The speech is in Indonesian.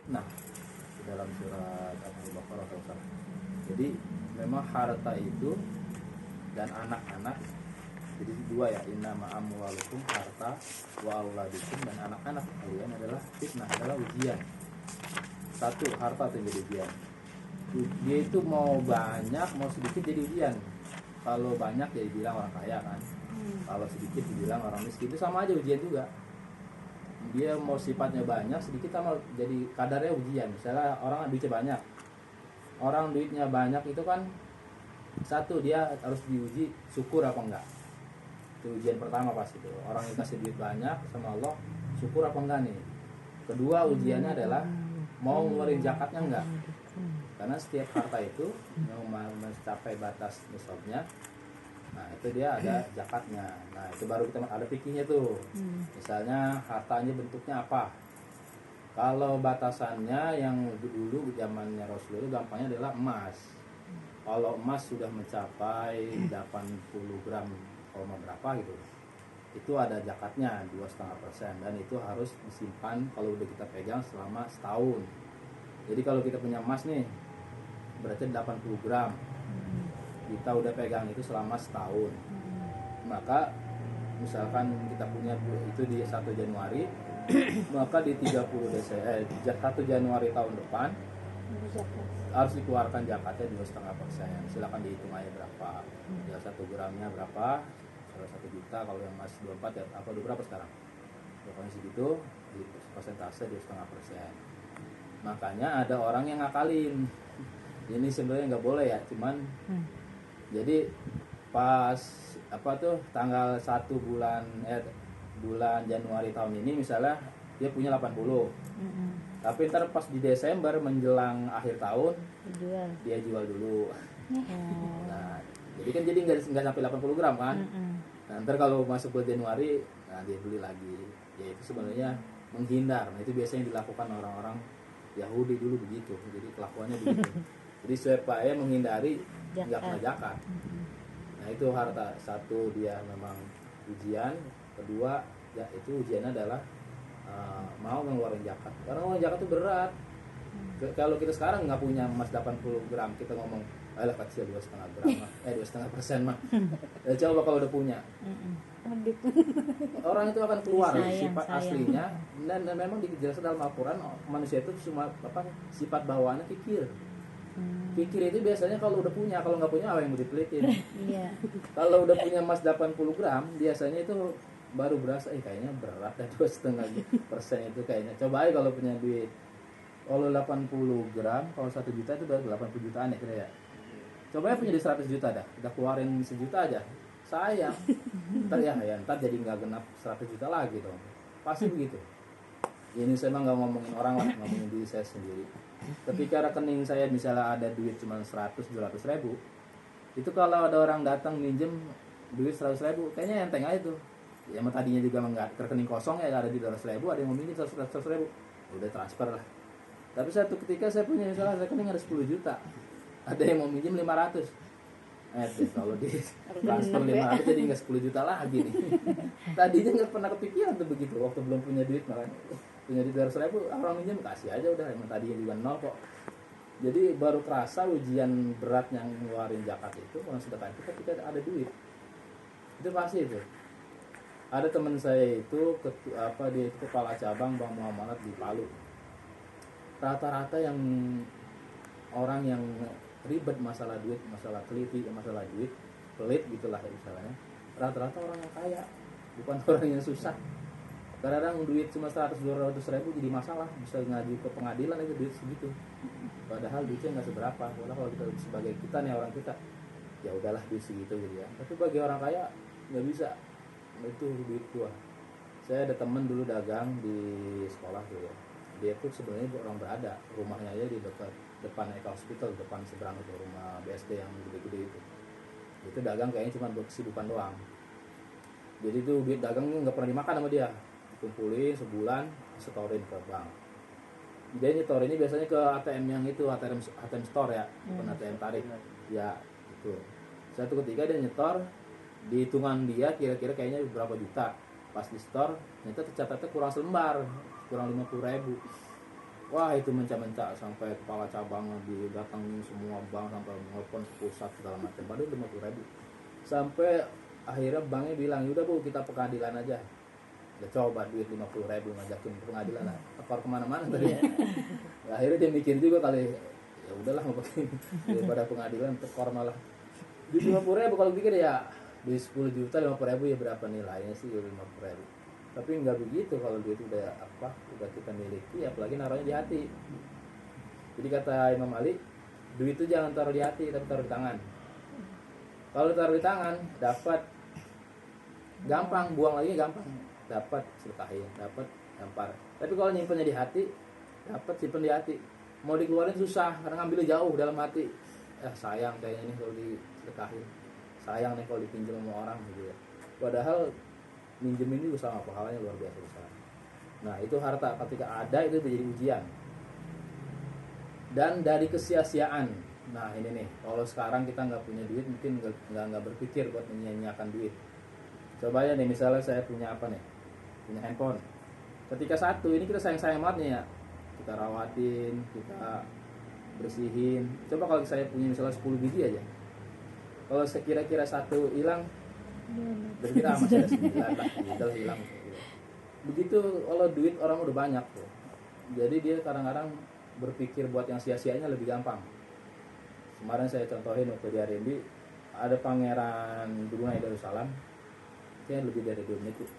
fitnah di dalam surat Al-Baqarah atau Al. Jadi memang harta itu dan anak-anak, jadi dua ya, innama amwalukum, harta, wa auladukum, dan anak-anak kalian adalah fitnah, adalah ujian. Satu, harta itu jadi ujian. Dia itu mau banyak mau sedikit jadi ujian. Kalau banyak ya dibilang orang kaya kan, kalau sedikit dibilang orang miskin, itu sama aja ujian juga. Dia mau sifatnya banyak sedikit sama jadi kadarnya ujian. Misalnya orang duitnya banyak, orang duitnya banyak itu kan, satu, dia harus diuji syukur apa enggak. Itu ujian pertama pasti itu. Orang yang kasih duit banyak sama Allah, syukur apa enggak nih. Kedua ujiannya adalah mau ngeluarin zakatnya enggak. Karena setiap harta itu yang mencapai batas nisabnya, nah itu dia ada zakatnya. Nah itu baru kita ada fikihnya tuh. Misalnya hartanya bentuknya apa. Kalau batasannya yang dulu zamannya Rasulullah gampangnya adalah emas. Kalau emas sudah mencapai 80 gram berapa gitu, itu ada zakatnya 2,5%, dan itu harus disimpan kalau udah kita pegang selama setahun. Jadi kalau kita punya emas nih berarti 80 gram, kita udah pegang itu selama setahun. Maka misalkan kita punya itu di 1 Januari, maka di 1 Januari tahun depan harus dikeluarkan zakatnya 2,5%. Silakan dihitung aja berapa. Ya 1 gramnya berapa? Kalau 1 juta, kalau yang emas 24 ya apa berapa sekarang? Pokoknya segitu, di persentase 2,5%. Makanya ada orang yang ngakalin. Ini sebenarnya nggak boleh ya, cuman jadi pas tanggal 1 bulan Januari tahun ini misalnya dia punya 80. Tapi ntar pas di Desember menjelang akhir tahun dia jual dulu. Nah, jadi kan nggak sampai 80 gram kan. Nah, ntar kalau masuk bulan Januari, nah dia beli lagi. Ya itu sebenarnya menghindar. Nah itu biasanya dilakukan orang-orang Yahudi dulu begitu. Jadi kelakuannya begitu. Jadi supaya menghindari nggak kena zakat. Nah itu harta. Satu, dia memang ujian. Kedua, ya itu ujiannya adalah mau ngeluarin zakat. Karena ngeluarin zakat itu berat. Kalau kita sekarang nggak punya emas 80 gram, kita ngomong alah kecil 2,5 gram mah, 2,5% mah. Ya, coba kalau udah punya, orang itu akan keluar sifat aslinya, dan memang dijelaskan dalam Al-Quran manusia itu cuma sifat bawaannya kikir. Kikir itu biasanya kalau udah punya, kalau nggak punya apa yang mau dipelitin. Kalau udah punya emas 80 gram, biasanya itu baru berasa kayaknya berat ya 2,5% itu kayaknya. Coba aja kalau punya duit, kalau 80 gram, kalau 1 juta itu berarti 80 jutaan ya kira ya. Coba ya punya di 100 juta dah, udah keluarin sejuta aja, sayang. Ntar jadi nggak genap 100 juta lagi dong. Pasti begitu. Ini saya emang nggak ngomongin orang lah, ngomongin diri saya sendiri. Ketika rekening saya misalnya ada duit cuma 100-200 ribu, itu kalau ada orang datang minjem duit 100 ribu, kayaknya enteng aja tuh. Ya tadinya juga nggak rekening kosong ya, ada di 200 ribu, ada yang mau minjem 100 ribu, udah transfer lah. Tapi satu ketika saya punya misalnya rekening ada 10 juta, ada yang mau minjem 500, kalau di transfer 500 jadi nggak 10 juta lagi nih. Tadinya nggak pernah kepikiran tuh begitu waktu belum punya duit, makanya punya duit 200 ribu, orang minjem kasih aja udah, emang tadinya juga nol kok. Jadi baru kerasa ujian berat yang ngeluarin zakat itu kalau sudah ketika ada duit. Itu pasti itu. Ada teman saya itu dia itu kepala cabang Bank Muamalat di Palu. Rata-rata yang orang yang ribet masalah duit, masalah teliti, masalah duit, pelit gitulah misalnya. Rata-rata orang yang kaya, bukan orang yang susah. Kadang-kadang duit cuma 100-200 ribu jadi masalah, bisa ngaju ke pengadilan itu duit segitu. Padahal duitnya nggak seberapa. Padahal kalau kita sebagai kita nih orang kita, ya udahlah duit segitu gitu ya. Tapi bagi orang kaya nggak bisa. Itu duit gua. Saya ada temen dulu dagang di sekolah tuh ya. Dia tuh sebenarnya orang berada, rumahnya aja di depan Eka Hospital, depan seberang itu rumah BSD yang gede-gede itu. Itu dagang kayaknya cuma buat kesibukan doang. Jadi tuh duit dagangnya nggak pernah dimakan sama dia, kumpulin sebulan, setorin ke bank. Dia nyetor ini biasanya ke ATM yang itu, ATM store ya, bukan ATM tarik. Ya itu. Satu ketika dia nyetor, di hitungan dia kira-kira kayaknya berapa juta. Pas di store, ternyata tercatatnya kurang selembar, kurang 50 ribu. Wah itu mencak-mencak sampai kepala cabang didatangin semua bank sampai nelfon pusat segala macam. Padahal 50.000. Sampai akhirnya banknya bilang, "Yaudah Bu, kita pengadilan aja." Udah coba duit 50.000 ngajakin pengadilan, tekor kemana-mana tadi. Nah, akhirnya dia mikir juga kali, ya udahlah mau pakai daripada pengadilan tekor malah. Di 50.000 kalau pikir ya di 10 juta 50.000 ya berapa nilainya sih 50.000. Tapi nggak begitu kalau duit udah udah kita miliki, apalagi naruhnya di hati. Jadi kata Imam Ali, duit itu jangan taruh di hati tapi taruh di tangan. Kalau taruh di tangan dapat gampang, buang lagi gampang, dapat sedekahin, dapat gampar. Tapi kalau nyimpennya di hati, dapat simpen di hati, mau dikeluarin susah karena ngambilnya jauh dalam hati. Sayang kayaknya nih kalau disedekahin, sayang nih kalau dipinjam sama orang gitu ya. Padahal minjem ini sama pahalanya luar biasa besar. Nah itu harta ketika ada itu menjadi ujian. Dan dari kesia-siaan. Nah ini nih, kalau sekarang kita nggak punya duit, mungkin nggak berpikir buat menyia-nyiakan duit. Coba ya nih, misalnya saya punya apa nih, punya handphone. Ketika satu ini kita sayang-sayang banget nih ya, kita rawatin, kita bersihin. Coba kalau saya punya misalnya 10 biji aja, kalau sekira-kira satu hilang, berkira masih ada 9 lah, udah hilang. Begitu kalau duit orang udah banyak tuh, jadi dia kadang-kadang berpikir buat yang sia-sianya lebih gampang. Kemarin saya contohin waktu di Airbnb, ada Pangeran Brunei Darussalam, kayak lebih dari 2 menit tuh.